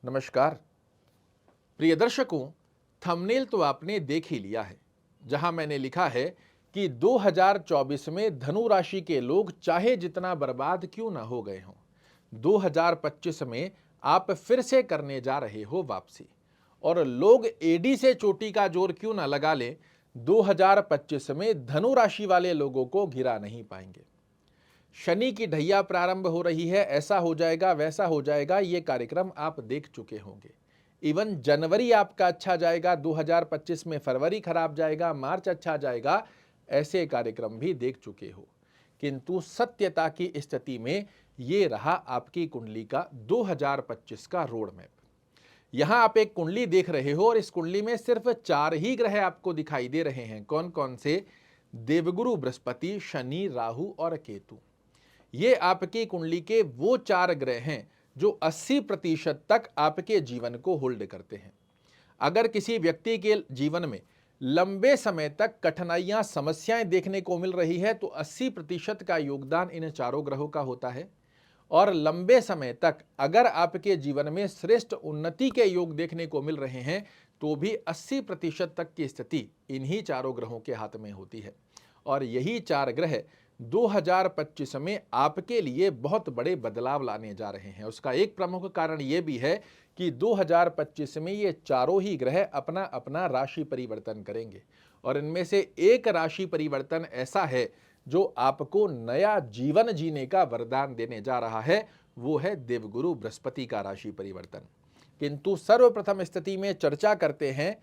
नमस्कार प्रिय दर्शकों, थंबनेल तो आपने देख ही लिया है, जहां मैंने लिखा है कि 2024 में धनु राशि के लोग चाहे जितना बर्बाद क्यों ना हो गए हों, 2025 में आप फिर से करने जा रहे हो वापसी। और लोग एडी से चोटी का जोर क्यों ना लगा ले, 2025 में धनु राशि वाले लोगों को गिरा नहीं पाएंगे। शनि की ढैया प्रारंभ हो रही है, ऐसा हो जाएगा वैसा हो जाएगा, ये कार्यक्रम आप देख चुके होंगे। इवन जनवरी आपका अच्छा जाएगा, 2025 में फरवरी खराब जाएगा, मार्च अच्छा जाएगा, ऐसे कार्यक्रम भी देख चुके हो। किंतु सत्यता की स्थिति में ये रहा आपकी कुंडली का 2025 का रोड मैप। यहां आप एक कुंडली देख रहे हो और इस कुंडली में सिर्फ 4 ही ग्रह आपको दिखाई दे रहे हैं। कौन कौन से? देवगुरु बृहस्पति, शनि, राहु और केतु। ये आपकी कुंडली के वो 4 ग्रह हैं जो 80% तक आपके जीवन को होल्ड करते हैं। अगर किसी व्यक्ति के जीवन में लंबे समय तक कठिनाइयां, समस्याएं देखने को मिल रही है तो 80% का योगदान इन चारों ग्रहों का होता है। और लंबे समय तक अगर आपके जीवन में श्रेष्ठ उन्नति के योग देखने को मिल रहे हैं तो भी 80% तक की स्थिति इन्हीं चारों ग्रहों के हाथ में होती है। और यही 4 ग्रह 2025 में आपके लिए बहुत बड़े बदलाव लाने जा रहे हैं। उसका एक प्रमुख कारण यह भी है कि 2025 में ये चारों ही ग्रह अपना अपना राशि परिवर्तन करेंगे और इनमें से एक राशि परिवर्तन ऐसा है जो आपको नया जीवन जीने का वरदान देने जा रहा है, वो है देवगुरु बृहस्पति का राशि परिवर्तन। किंतु सर्वप्रथम स्थिति में चर्चा करते हैं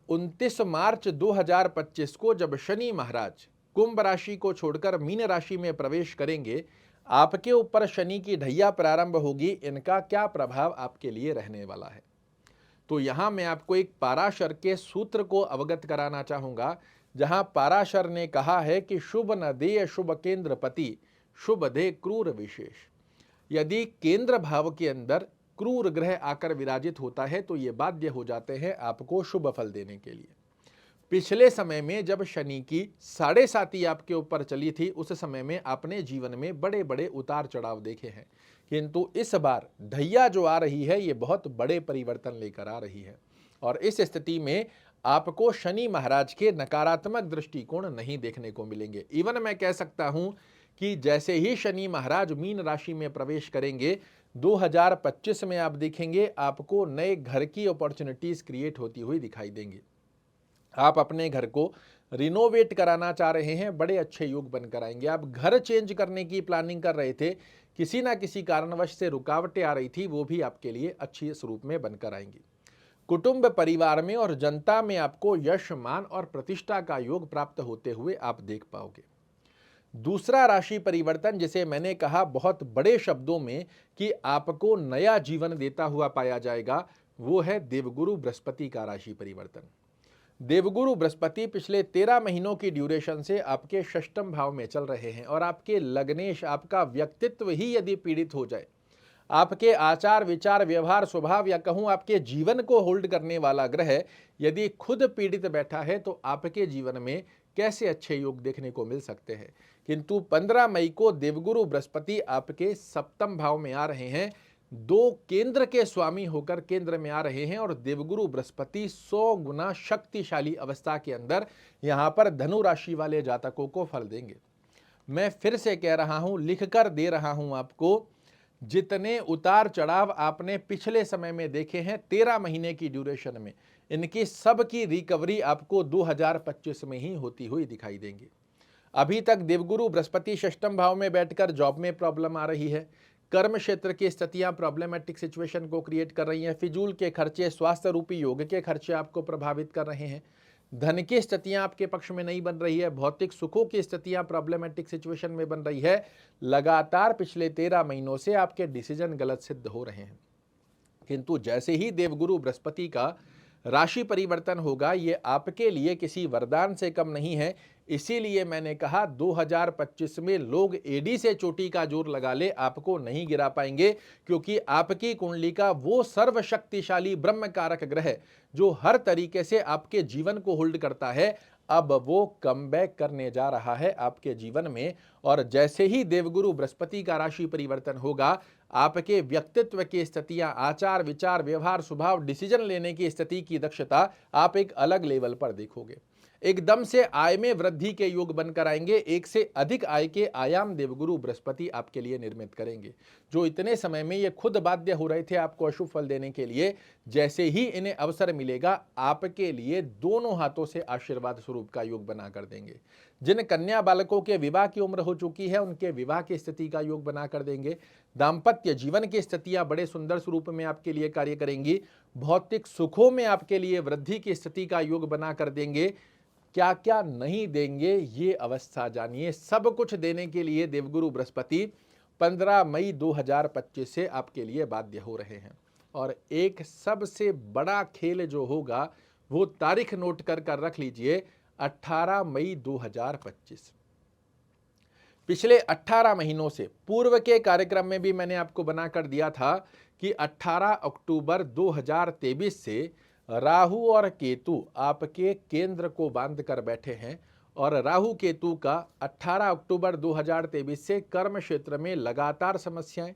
29 मार्च 2025 को, जब शनि महाराज कुंभ राशि को छोड़कर मीन राशि में प्रवेश करेंगे। आपके ऊपर शनि की ढैया प्रारंभ होगी, इनका क्या प्रभाव आपके लिए रहने वाला है। तो यहां मैं आपको एक पाराशर के सूत्र को अवगत कराना चाहूंगा, जहां पाराशर ने कहा है कि शुभ न दे शुभ केंद्र पति, शुभ दे क्रूर विशेष। यदि केंद्र भाव के अंदर क्रूर ग्रह आकर विराजित होता है तो ये बाध्य हो जाते हैं आपको शुभ फल देने के लिए। पिछले समय में जब शनि की 7.5 आपके ऊपर चली थी, उस समय में आपने जीवन में बड़े बड़े उतार चढ़ाव देखे हैं। किंतु इस बार ढैया जो आ रही है ये बहुत बड़े परिवर्तन लेकर आ रही है और इस स्थिति में आपको शनि महाराज के नकारात्मक दृष्टिकोण नहीं देखने को मिलेंगे। इवन मैं कह सकता हूं कि जैसे ही शनि महाराज मीन राशि में प्रवेश करेंगे, 2025 में आप देखेंगे आपको नए घर की अपॉर्चुनिटीज क्रिएट होती हुई दिखाई देंगी। आप अपने घर को रिनोवेट कराना चाह रहे हैं, बड़े अच्छे योग बनकर आएंगे। आप घर चेंज करने की प्लानिंग कर रहे थे, किसी ना किसी कारणवश से रुकावटें आ रही थी, वो भी आपके लिए अच्छी स्वरूप में बनकर आएंगी। कुटुंब, परिवार में और जनता में आपको यश, मान और प्रतिष्ठा का योग प्राप्त होते हुए आप देख पाओगे। दूसरा राशि परिवर्तन, जिसे मैंने कहा बहुत बड़े शब्दों में कि आपको नया जीवन देता हुआ पाया जाएगा, वो है देवगुरु बृहस्पति का राशि परिवर्तन। देवगुरु बृहस्पति पिछले 13 महीनों की ड्यूरेशन से आपके षष्ठम भाव में चल रहे हैं और आपके लग्नेश, आपका व्यक्तित्व ही यदि पीड़ित हो जाए, आपके आचार विचार व्यवहार स्वभाव या कहूं आपके जीवन को होल्ड करने वाला ग्रह यदि खुद पीड़ित बैठा है तो आपके जीवन में कैसे अच्छे योग देखने को मिल सकते हैं। किंतु 15 मई को देवगुरु बृहस्पति आपके सप्तम भाव में आ रहे हैं, 2 केंद्र के स्वामी होकर केंद्र में आ रहे हैं और देवगुरु बृहस्पति 100 गुना शक्तिशाली अवस्था के अंदर यहां पर धनु राशि वाले जातकों को फल देंगे। मैं फिर से कह रहा हूं, लिखकर दे रहा हूं आपको, जितने उतार चढ़ाव आपने पिछले समय में देखे हैं 13 महीने की ड्यूरेशन में, इनकी सब की रिकवरी आपको 2025 में ही होती हुई दिखाई देंगी। अभी तक देवगुरु बृहस्पति षष्ठम भाव में बैठकर जॉब में प्रॉब्लम आ रही है, कर्म क्षेत्र की स्थितियां प्रॉब्लमेटिक सिचुएशन को क्रिएट कर रही हैं, फिजूल के खर्चे, स्वास्थ्य रूपी योग के खर्चे आपको प्रभावित कर रहे हैं, धन की स्थितियां आपके पक्ष में नहीं बन रही है, भौतिक सुखों की स्थितियां प्रॉब्लमेटिक सिचुएशन में बन रही है। लगातार पिछले 13 महीनों से आपके डिसीजन गलत सिद्ध हो रहे हैं। किंतु जैसे ही देवगुरु बृहस्पति का राशि परिवर्तन होगा, ये आपके लिए किसी वरदान से कम नहीं है। इसीलिए मैंने कहा 2025 में लोग एडी से चोटी का जोर लगा ले, आपको नहीं गिरा पाएंगे, क्योंकि आपकी कुंडली का वो सर्वशक्तिशाली ब्रह्म कारक ग्रह जो हर तरीके से आपके जीवन को होल्ड करता है, अब वो कमबैक करने जा रहा है आपके जीवन में। और जैसे ही देवगुरु बृहस्पति का राशि परिवर्तन होगा, आपके व्यक्तित्व की स्थितियां, आचार विचार, व्यवहार, स्वभाव, डिसीजन लेने की स्थिति की दक्षता आप एक अलग लेवल पर देखोगे। एकदम से आय में वृद्धि के योग बनकर आएंगे। एक से अधिक आय के आयाम देवगुरु बृहस्पति आपके लिए निर्मित करेंगे। जो इतने समय में ये खुद बाध्य हो रहे थे आपको अशुभ फल देने के लिए, जैसे ही इन्हें अवसर मिलेगा आपके लिए दोनों हाथों से आशीर्वाद स्वरूप का योग बना कर देंगे। जिन कन्या बालकों के विवाह की उम्र हो चुकी है उनके विवाह की स्थिति का योग बना कर देंगे। दाम्पत्य जीवन की स्थितियां बड़े सुंदर स्वरूप में आपके लिए कार्य करेंगी। भौतिक सुखों में आपके लिए वृद्धि की स्थिति का योग बना कर देंगे। क्या क्या नहीं देंगे ये अवस्था जानिए। सब कुछ देने के लिए देवगुरु बृहस्पति 15 मई 2025 से आपके लिए बाध्य हो रहे हैं। और एक सबसे बड़ा खेल जो होगा वो तारीख नोट कर रख लीजिए, 18 मई 2025। पिछले 18 महीनों से पूर्व के कार्यक्रम में भी मैंने आपको बनाकर दिया था कि 18 अक्टूबर 2023 से राहु और केतु आपके केंद्र को बांध कर बैठे हैं। और राहु केतु का 18 अक्टूबर 2023 से कर्म क्षेत्र में लगातार समस्याएं,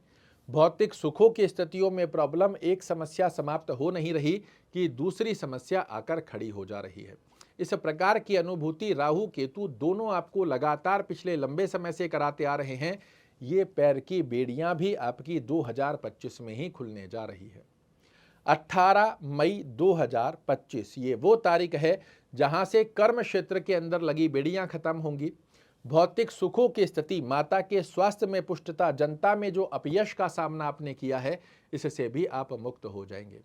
भौतिक सुखों की स्थितियों में प्रॉब्लम, एक समस्या समाप्त हो नहीं रही कि दूसरी समस्या आकर खड़ी हो जा रही है। इस प्रकार की अनुभूति राहु केतु दोनों आपको लगातार पिछले लंबे समय से कराते आ रहे हैं। ये पैर की बेड़ियां भी आपकी 2025 में ही खुलने जा रही है। 18 मई 2025 ये वो तारीख है जहां से कर्म क्षेत्र के अंदर लगी बेड़ियां खत्म होंगी। भौतिक सुखों की स्थिति, माता के स्वास्थ्य में पुष्टता, जनता में जो अपयश का सामना आपने किया है इससे भी आप मुक्त हो जाएंगे।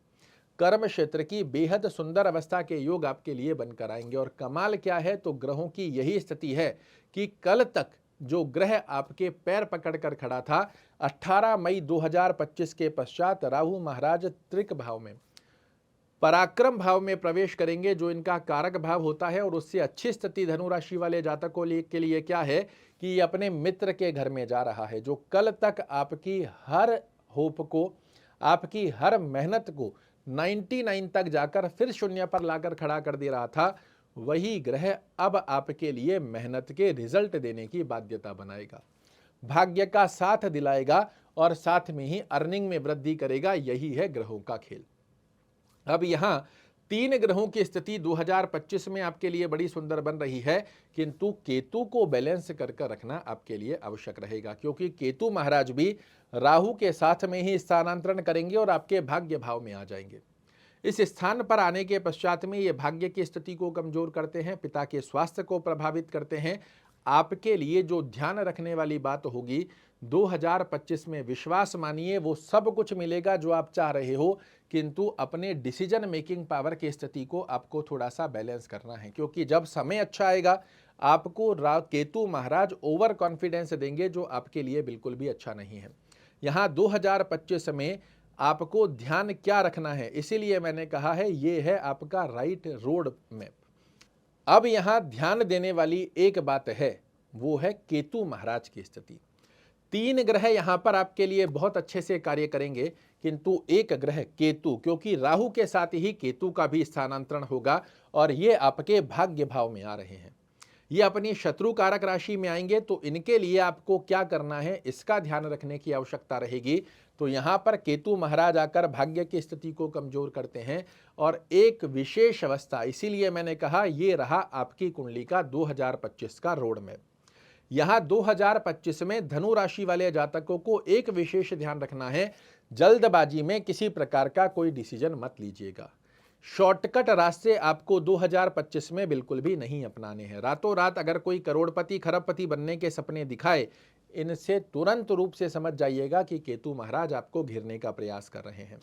कर्म क्षेत्र की बेहद सुंदर अवस्था के योग आपके लिए बनकर आएंगे। और कमाल क्या है तो ग्रहों की यही स्थिति है कि कल तक जो ग्रह आपके पैर पकड़कर खड़ा था, 18 मई 2025 के पश्चात राहु महाराज त्रिक भाव में, पराक्रम भाव में प्रवेश करेंगे, जो इनका कारक भाव होता है। और उससे अच्छी स्थिति धनु राशि वाले जातकों के लिए क्या है कि ये अपने मित्र के घर में जा रहा है। जो कल तक आपकी हर होप को, आपकी हर मेहनत को 99 तक जाकर फिर शून्य पर लाकर खड़ा कर दे रहा था, वही ग्रह अब आपके लिए मेहनत के रिजल्ट देने की बाध्यता बनाएगा, भाग्य का साथ दिलाएगा और साथ में ही अर्निंग में वृद्धि करेगा। यही है ग्रहों का खेल। अब यहां 3 ग्रहों की स्थिति 2025 में आपके लिए बड़ी सुंदर बन रही है, किंतु केतु को बैलेंस कर रखना आपके लिए आवश्यक रहेगा, क्योंकि केतु महाराज भी राहु के साथ में ही स्थानांतरण करेंगे और आपके भाग्य भाव में आ जाएंगे। इस स्थान पर आने के पश्चात में ये भाग्य की स्थिति को कमजोर करते हैं, पिता के स्वास्थ्य को प्रभावित करते हैं। आपके लिए जो ध्यान रखने वाली बात होगी 2025 में, विश्वास मानिए वो सब कुछ मिलेगा जो आप चाह रहे हो, किंतु अपने डिसीजन मेकिंग पावर की स्थिति को आपको थोड़ा सा बैलेंस करना है। क्योंकि जब समय अच्छा आएगा आपको केतु महाराज ओवर कॉन्फिडेंस देंगे, जो आपके लिए बिल्कुल भी अच्छा नहीं है। यहाँ 2025 में आपको ध्यान क्या रखना है, इसीलिए मैंने कहा है ये है आपका राइट रोड मैप। अब यहां ध्यान देने वाली एक बात है, वो है केतु महाराज की स्थिति। 3 ग्रह यहां पर आपके लिए बहुत अच्छे से कार्य करेंगे, किंतु एक ग्रह केतु, क्योंकि राहु के साथ ही केतु का भी स्थानांतरण होगा और ये आपके भाग्य भाव में आ रहे हैं। ये अपनी शत्रु कारक राशि में आएंगे, तो इनके लिए आपको क्या करना है इसका ध्यान रखने की आवश्यकता रहेगी। तो यहाँ पर केतु महाराज आकर भाग्य की स्थिति को कमजोर करते हैं और एक विशेष अवस्था, इसीलिए मैंने कहा ये रहा आपकी कुंडली का 2025 का रोड मैप। यहाँ 2025 में धनु राशि वाले जातकों को एक विशेष ध्यान रखना है, जल्दबाजी में किसी प्रकार का कोई डिसीजन मत लीजिएगा। शॉर्टकट रास्ते आपको 2025 में बिल्कुल भी नहीं अपनाने हैं। रातों रात अगर कोई करोड़पति खरबपति बनने के सपने दिखाए, इनसे तुरंत रूप से समझ जाइएगा कि केतु महाराज आपको घिरने का प्रयास कर रहे हैं।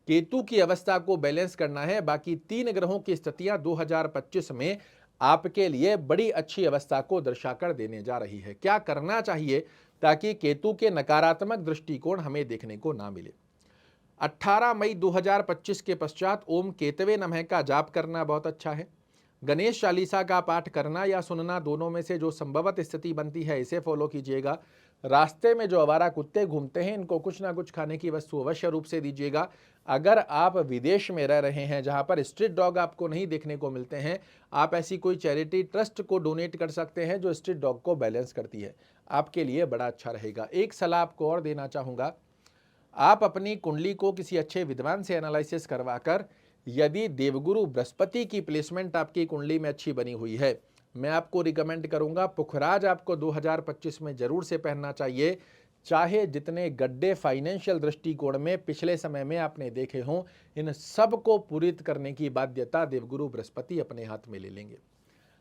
केतु की अवस्था को बैलेंस करना है। बाकी 3 ग्रहों की स्थितियां 2025 में आपके लिए बड़ी अच्छी अवस्था को दर्शाकर देने जा रही है। क्या करना चाहिए ताकि केतु के नकारात्मक दृष्टिकोण हमें देखने को ना मिले। 18 मई 2025 के पश्चात ओम केतवे नमः का जाप करना बहुत अच्छा है। गणेश चालीसा का पाठ करना या सुनना, दोनों में से जो संभवत स्थिति बनती है इसे फॉलो कीजिएगा। रास्ते में जो आवारा कुत्ते घूमते हैं इनको कुछ ना कुछ खाने की वस्तु अवश्य रूप से दीजिएगा। अगर आप विदेश में रह रहे हैं जहां पर स्ट्रीट डॉग आपको नहीं देखने को मिलते हैं, आप ऐसी कोई चैरिटी ट्रस्ट को डोनेट कर सकते हैं जो स्ट्रीट डॉग को बैलेंस करती है, आपके लिए बड़ा अच्छा रहेगा। एक सलाह आपको और देना चाहूँगा, आप अपनी कुंडली को किसी अच्छे विद्वान से एनालिसिस करवाकर यदि देवगुरु बृहस्पति की प्लेसमेंट आपकी कुंडली में अच्छी बनी हुई है, मैं आपको रिकमेंड करूंगा पुखराज आपको 2025 में जरूर से पहनना चाहिए। चाहे जितने गड्ढे फाइनेंशियल दृष्टिकोण में पिछले समय में आपने देखे हों, इन सब को पूरित करने की बाध्यता देवगुरु बृहस्पति अपने हाथ में ले लेंगे।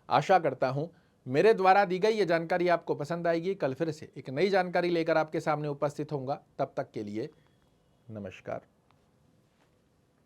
आशा करता हूं मेरे द्वारा दी गई ये जानकारी आपको पसंद आएगी। कल फिर से एक नई जानकारी लेकर आपके सामने उपस्थित होऊंगा। तब तक के लिए नमस्कार।